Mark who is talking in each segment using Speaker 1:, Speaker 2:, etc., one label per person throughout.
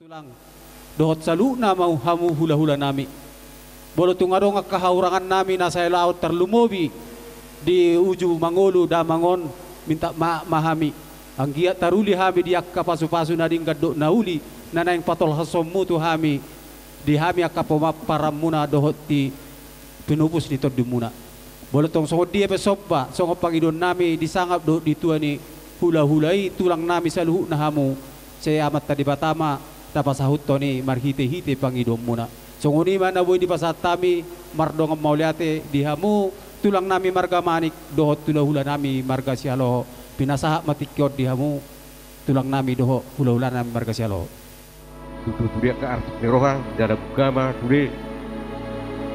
Speaker 1: tulang dohot saluna mau hamu hula-hula nami. Bolo tungaro nga kahaurangan nami na sa laut terlumobi di uju mangolu damangon minta mahami. Ang giat taruli hami di akka pasu-pasu na ding gaddo nauli na naing patol hasommu tu hami di hami akka pemaparam muna dohot ti pinupus ni tordumuna. Bolo tong songod dia pesoppa songod pangidon nami disangap do di tua ni hula-hulai tulang nami sa luhu na hamu saya amat tadi batama dapat sahut ni marhite-hite pangidom muna. Songoni mana boy di pasat tami mardong mauliate di hamu tulang nami marga manik dohot hula-hula nami marga sialo pinasaha matikyot di hamu tulang nami doho hula-hula nami marga sialo.
Speaker 2: Tutu dia ke arti roha jada bukama tude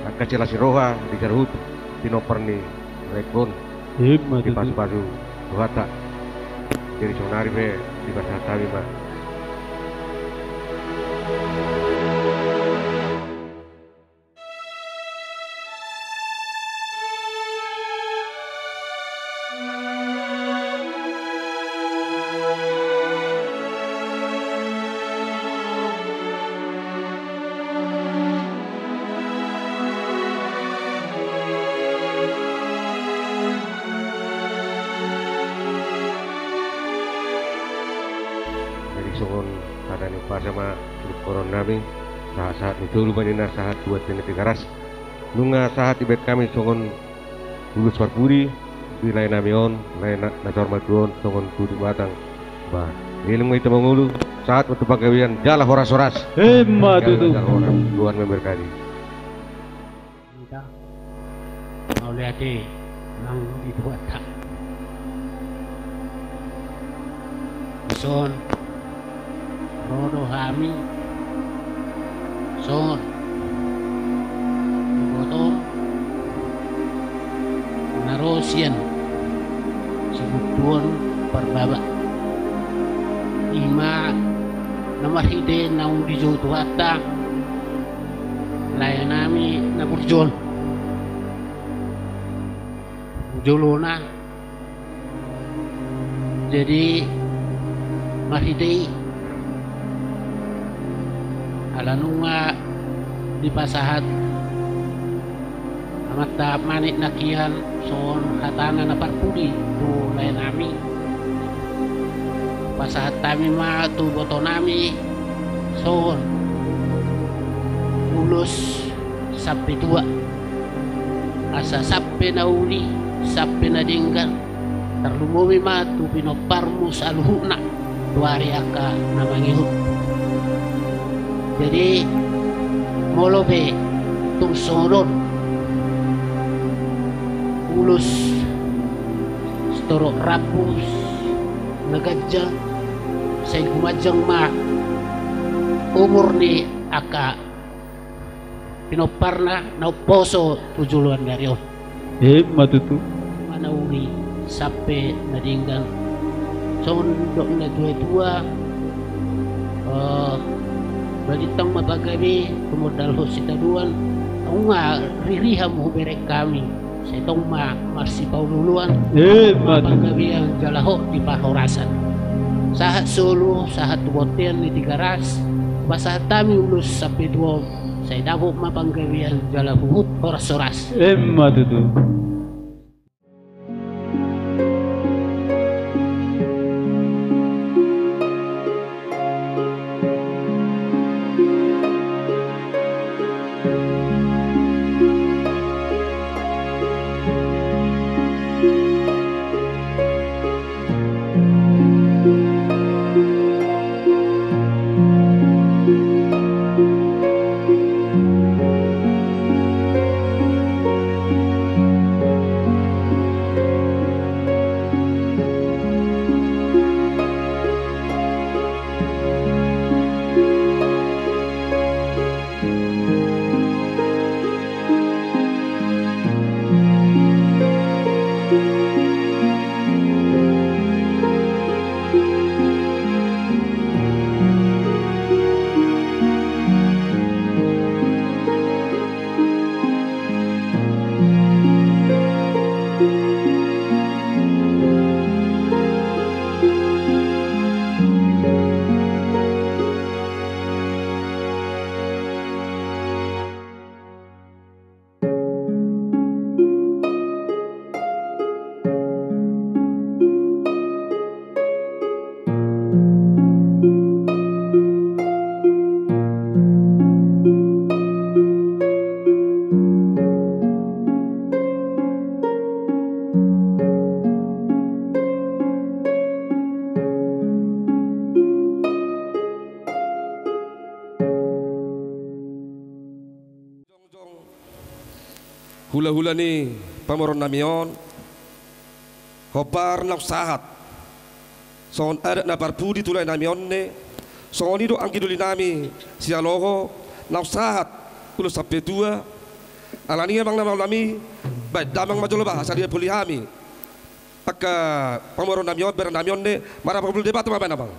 Speaker 2: akacela si roha di jarhut pinoperni rekon di pasu-pasu rohata jadi sonari be di pasat tami mah. Songon kada ni pa sama koron nami saat itu lumayan na saat buat tiniti garas nunga saat ibet kami songon lulus parpuri wilayah nami on lain na normal tuon songon kudu batang bah ilmu itu mengulu saat untuk pagawian jala horas-horas
Speaker 1: Tutu
Speaker 2: Tuhan memberkati
Speaker 3: kita mau lihat nang dibuat tak son rodo hami son botol narosian sebutuan perbaba ima nomor hide naung di jotu hatta layanami na burjol jolona jadi mahidei alanunga di pasahat amat tak manik nakian son hatana na parpudi tu lain nami pasahat kami ma tu boto nami son ulus sampai tua asa sampai na uli sampai na dinggan terlumumi ma tu pinoparmu saluhuna tuari aka namangihut. Jadi molobe tung soron ulus storok rapus nagajang say kumajang ma umur ni aka pinoparna na poso tujuluan garion
Speaker 1: matutu
Speaker 3: manauri sampai nadinggan sondok na dua-dua balitang mabagabi kumodal ho sitaduan ang nga ririham ho berek kami sa itong marsi paululuan mabagabi ang jalaho di pahorasan sahat solo sahat tubotian ni tigaras basahat kami ulus sa pidwo sa idabo mapanggabi ang jalahuhut horas-horas
Speaker 1: matutu
Speaker 4: hula-hula ni pamoron namion hobar nak sahat son ada na parpudi tulai namion ne son itu angki duli nami sialoho nak sahat kulo sampai tua alani bang nama nami baik damang majolo bahasa dia polihami aka pamoron namion ber namion ne marah pabul debat apa bang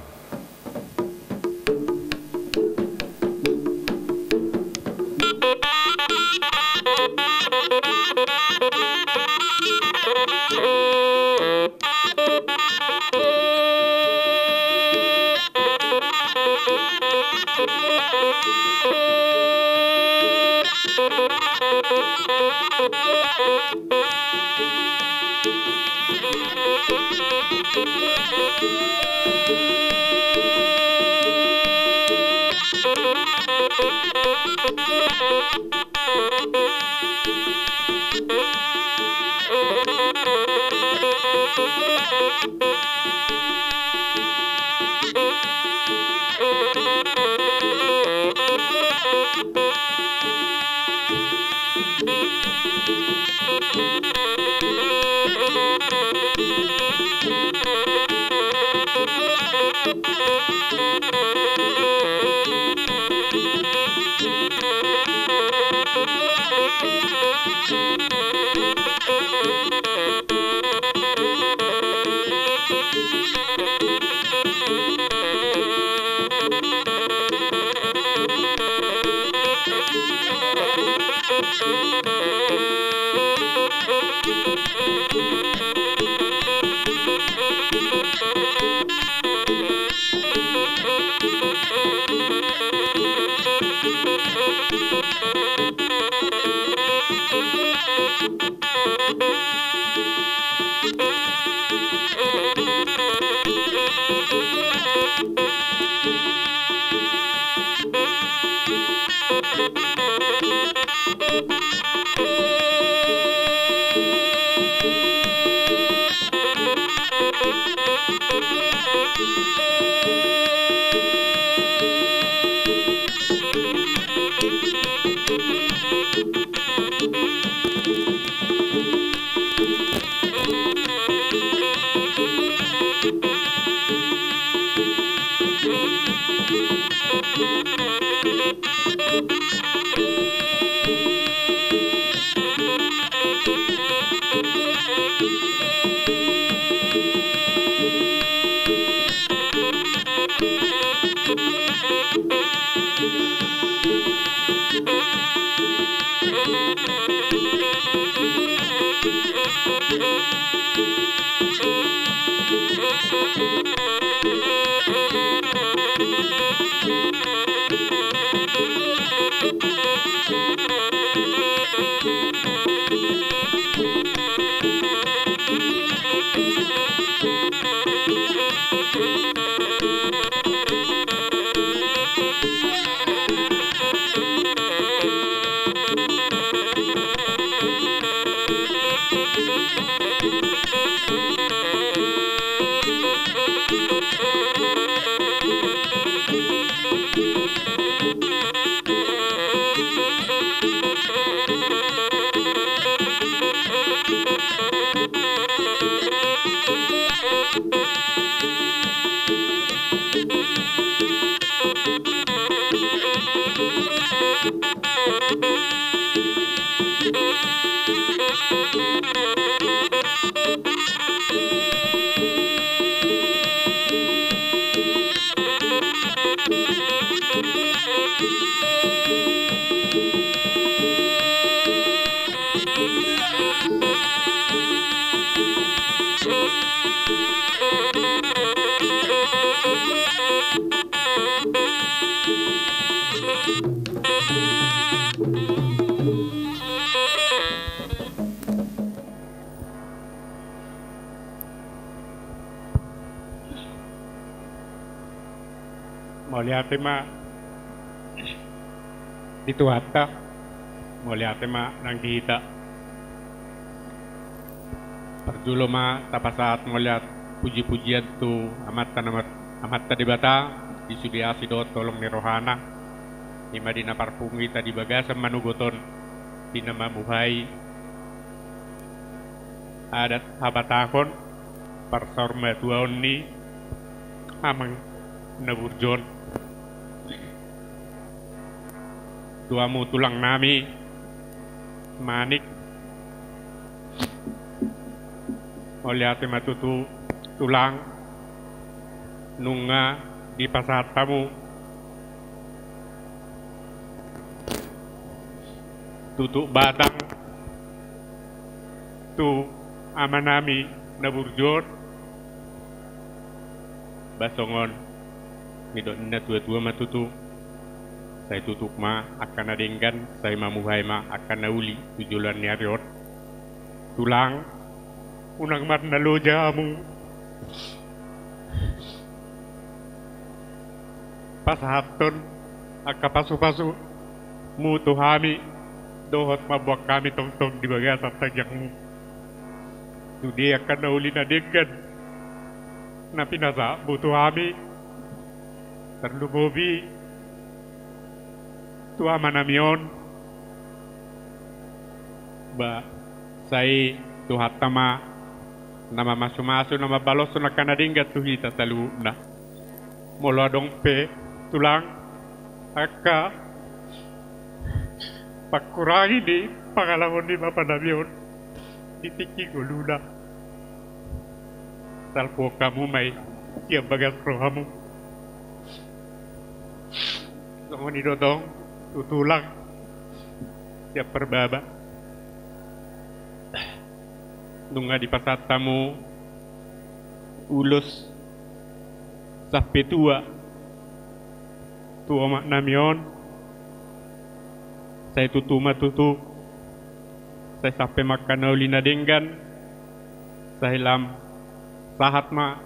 Speaker 5: Moliate ma dituata, moliate ma nang dihita. Perjulo ma tapasat moliat puji-pujian tu amat tadi bata disudiasi do tolong ni rohana di madina parpungi tadi bagasan manugoton di nama muhai adat habatakon parsorma tuaon ni amang naburjon tuamu tulang nami manik oleh ate matutu tulang nunga di pasar tamu tutuk batang tu amanami naburjon basongon midot na tua-tua matutu saya tutuk ma akan adenggan saya mamuhay ma akan nauli tujulan niariot tulang unang mat naloja amu pasahaton akapasu-pasu mutu hami dohot mabuak kami tong-tong di bagian tagyakmu Dudi akan nauli na denggan na pinasa butuh kami terlubobi tua manamion ba sai tuhat tama nama masu-masu nama balos na kanadinggat tuhita talu na molo dong pe tulang aka pakurangi di pangalaman di mapanamion ditiki goluna salpo kamu may tiap bagas rohamu songon idodong tutulang tiap perbaba nunga di pasat tamu ulus sampai tua mak namion saya tutuma tutu saya sampai makan ulina denggan saya lam sahat ma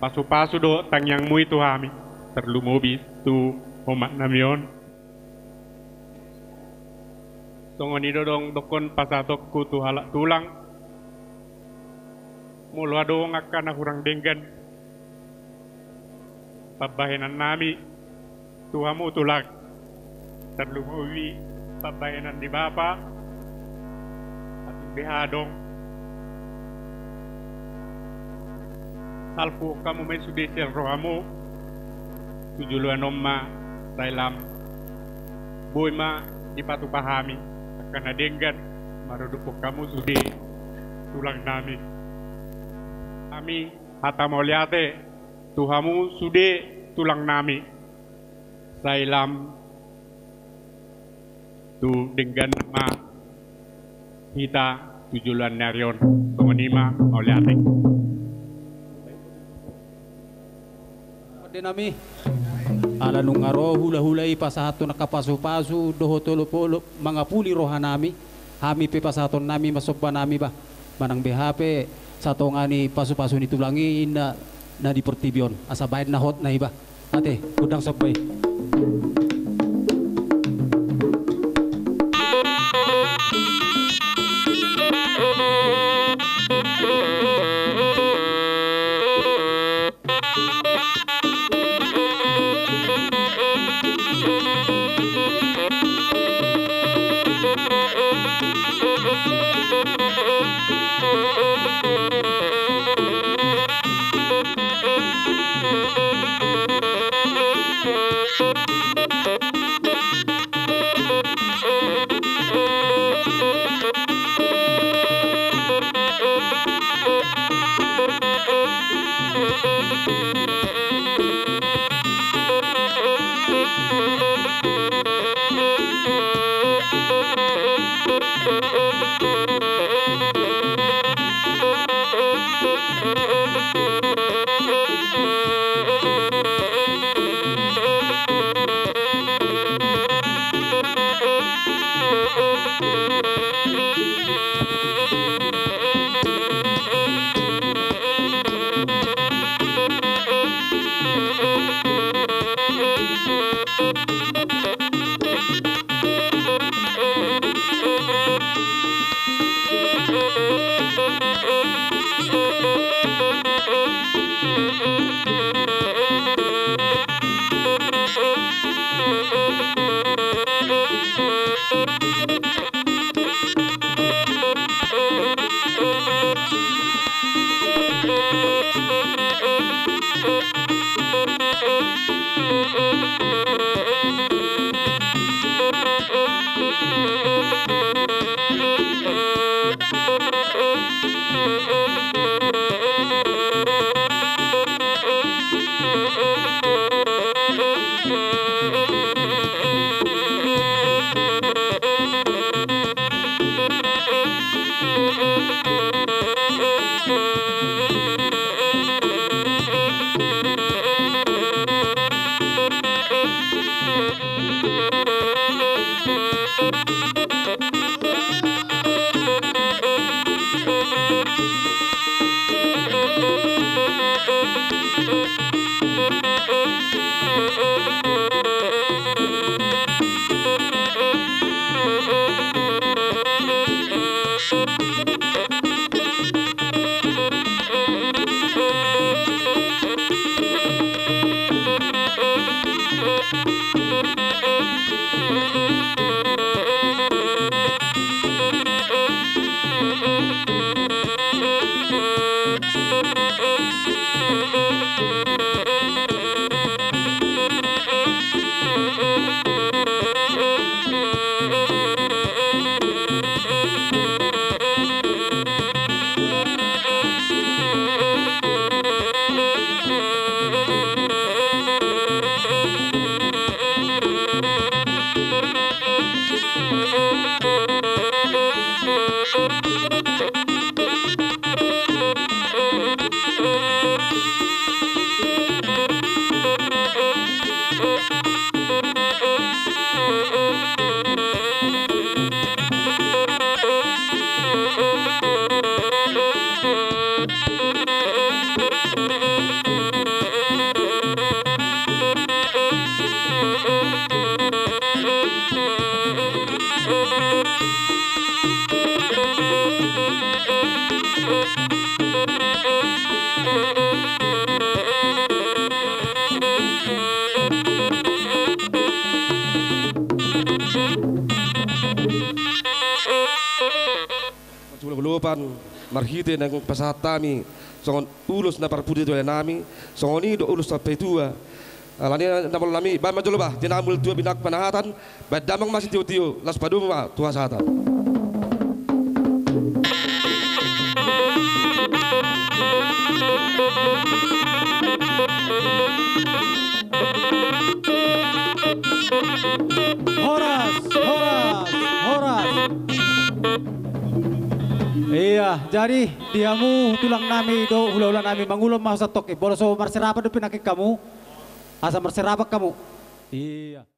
Speaker 5: pasu-pasu do tang yang mu itu kami terlu mobi tu omak namion songon idodong dokon pasatok kutu halak tulang mulu adong akan kurang denggan pabahenan nami tuamu tulang terlu mobi pabahenan di bapa ating behadong salpo kamu may sudesel rohamu tujuluan omma sailam boy ma dipatu pahami akan adenggan marudupo kamu sude tulang nami kami hata moliate tuhamu sude tulang nami sailam tu denggan ma kita tujuluan narion pengenima moliate
Speaker 1: nami ala nung aro hula-hulay pasahato nakapasu-pasu doho tolo-polo mga puli roha nami hami pe pasahaton nami masopa nami ba manang BHP sa tongani pasu-pasu ni tulangi na di pertibion asa bayad na hot na iba ate kudang sabay
Speaker 4: Lupan marhite ng pasatami songon ulos na parpudi to nami songoni do ulos sa petua alani na lami ba majulo ba tinamul tua binak panahatan ba damang masih tiu las paduma tua sata
Speaker 1: Horas. Iya, jadi diamu tulang nami do hula-hula nami mangulom mau sa toke. Bolo so marserapat do pinakik kamu. Asa marserapat kamu. Iya.